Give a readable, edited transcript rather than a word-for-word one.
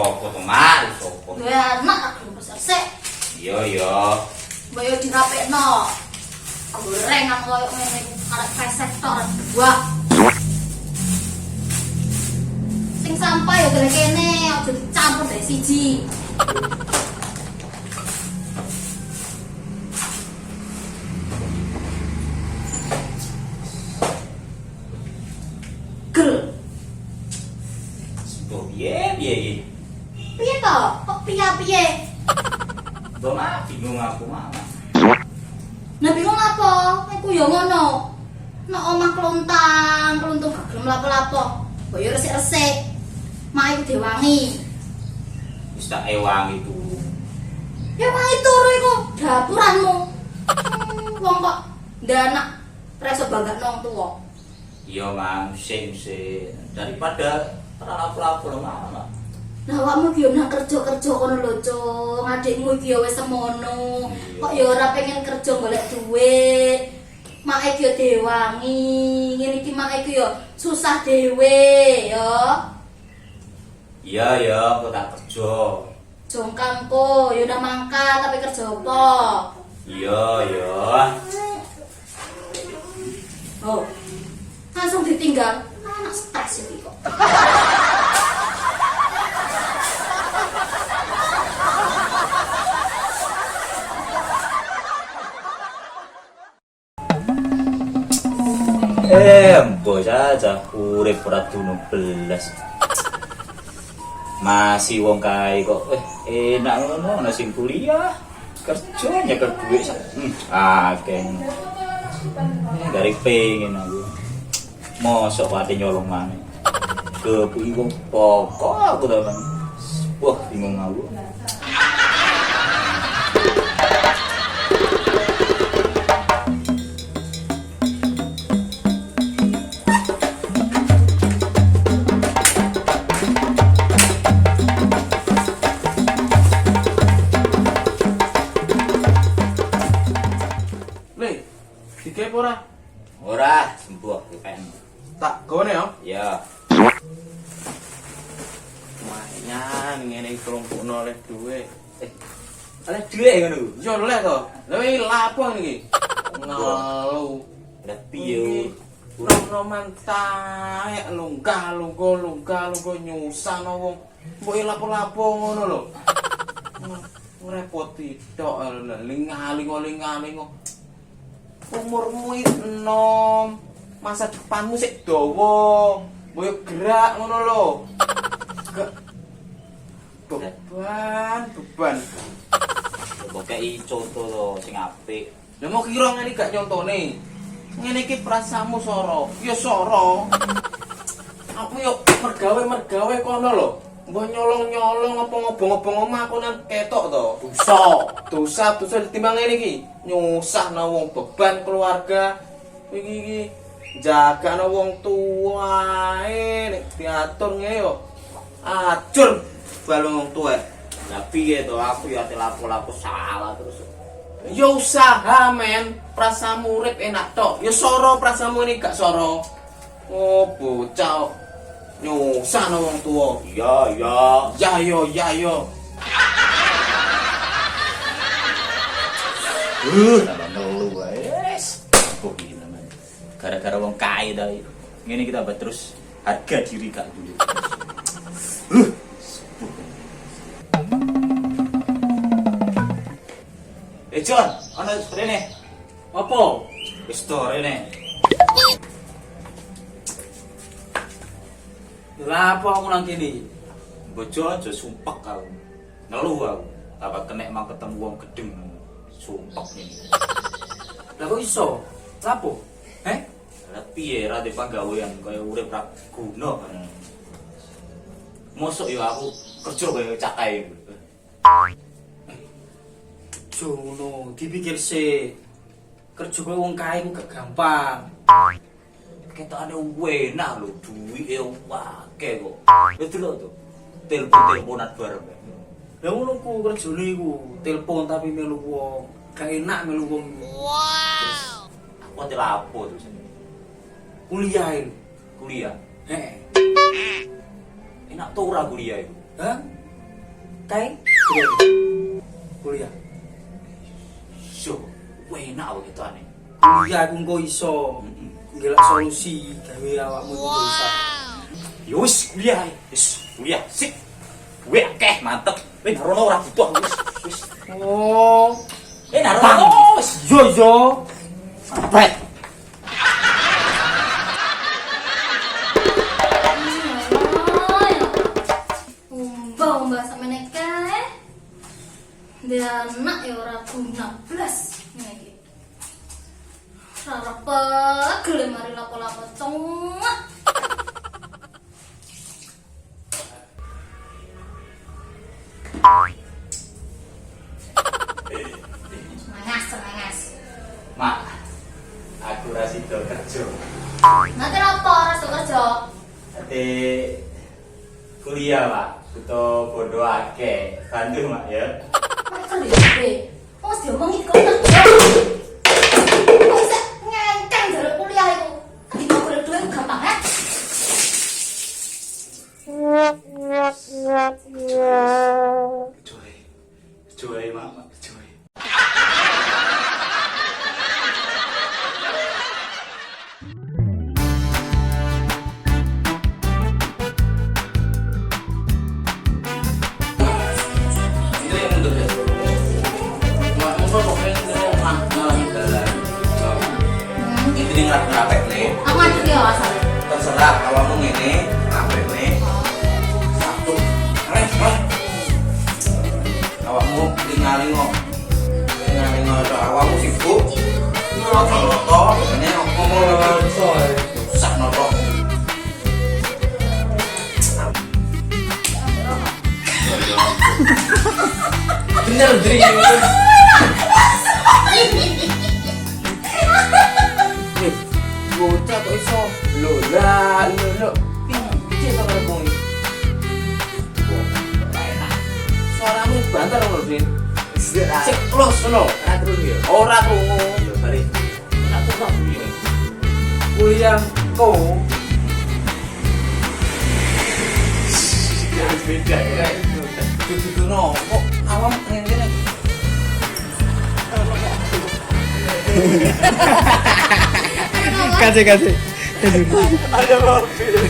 sopo to mal sopo. Duwe anak aku sesek. Iya. Mbok yo dirapekno. Gorengan koyo ngene arek sektor dua. Sing sampah yo kene kene aja dicampur dari siji. Gel. Piye. Piye to? Kok piye? Mbok mah bingung aku mama. Nah bingung apa? Aku ya ngono. Nek omah keluntung gelem lapo-lapo. Kok ya resik-resik. Mak iku diwangi. Wis tak ewangi tuh. Ya wangi turu iku dapuranmu. Wong kok ndanak reso banggakno wong tuwa. Iya mang, sing daripada ora lapo-lapo mama. Nah awakmu ki yo nang kerja-kerja kono lho, Cung. Adikmu iki yo wis semono. Kok ya ora pengen kerja golek duit. Mak iki yo diwangi. Ngene iki mak iki yo susah dhewe, yo. Iya, kok tak kerja. Jongkangku, ya udah mangkat tapi kerja apa? Iya. Oh, langsung ditinggal. Anak stres ini kok. Mbok saja urip ora dunung belas. Masih wong kae kok enak ngono ana sing kuliah kerja nyekel duit akeh dari pengen aku mosok ate nyolong maneh kepuki wong pokok aku ta Bang. Wah bingung aku. Dikep ora? Ora sembuh UPN. Tak gone yo. Ya. Lumayan ngene iki kelompokno oleh dhuwit. Oleh dhuwit ngono. Yo oleh to. Lha iki lapo iki? Ngalu. Lah piye? Roman taek lungkah nyusahno wong. Mbok lapo-lapo ngono lho. Repoti tok lingaling. Umurmu enom, masa depanmu sik dawa, boyo gerak ngono lho. Beban. Kok kei contoh to sing apik. Lah mau kira ngene gak nyontone. Ngene iki prasamu Soro. Ya Soro. Aku yo mergawe kono lho. Mbah nyolong apa ngobong-ngobong omah aku nang ketok to. Dosa ditimbang ngene iki. Nyusahno wong beban keluarga. Iki jagano wong tuwae nek diatur ngene yo. Acur balung wong tuwa. Lah piye to aku ya ate lapo-lapo salah terus. Ya usaha men, prasamu urip enak tok. Ya Soro prasamu ini gak Soro. Oh bocah nyusahno wong tuwa. Ya yo. Tambah ngeluh guys. Kok gini namanya. Gara-gara wong kaya dah. Ngene kita buat terus harga diri gak dulu. John, ana rene. Apa? Wis to rene. Lah apa aku nang kene? Bojo aja sumpek kau. Ngeluh aku. Apa kena emang ketemu wong gedeng. Sumpek ini. Lah kok iso? Lapo? Lah piye ra de panggawean kaya urip ra guna. Mosok yo aku kerja kaya cakai. Jono, dipikir sih kerja kowe wong kae ku gak gampang. Ketane enak lho, duwike akeh kok. Wis delok to. Telepon-teleponan bareng. Lah ngono ku kerjane iku, telepon tapi melu wong. Gak enak melu wong. Wow. Aku ate lapo to jenenge. Kuliah iki. Kuliah. Heeh. Enak to ora kuliah iku? Hah? Kae kuliah. Yo, enak gitu aneh. Kuliah aku engko iso ngelak solusi gawe awakmu iku bisa. Yus, kuliah. Yus, kuliah. Sik. Gue akeh mantep. Narono ora butuh wis. Oh, Narono wis. yo. Pret. Umbah sampe kae. Dia anak ya ora guna blas ngene iki. Ora pegel mari lapo-lapo cengak. Semangas. Mak, aku ra sida kerja. Nanti apa ora iso kerja? Ate kuliah, Pak. Butuh bodo akeh. Bantu, Mak ya. Mereka lihat oh diomongi kok kerja. Kok bisa ngengkeng jalur kuliah itu? Tadi mau boleh duit gampang ya? Kecuali, Mak. Kecuali. Ini yang mundur ya. Masa kok pengen ngomong ngalang dalan. Ini ngarep nih. Aku ngaduk ya asal. Terserah awakmu ngene, apik nih. Satu. Awakmu lingalingo. Lingalingo awakmu sibuk. Noto-noto, ini ngomong susah noto. Bener, Dri. Bocah kok iso lola piye to karo bengi. Suaramu banter lho, Din. Sik close ngono. Ora krungu ya. Ora krungu. Yo bari. Aku ora krungu. Kuliah kok Beda ya. dudu-duduno kok awam ngene. Kasih. Ada mobil.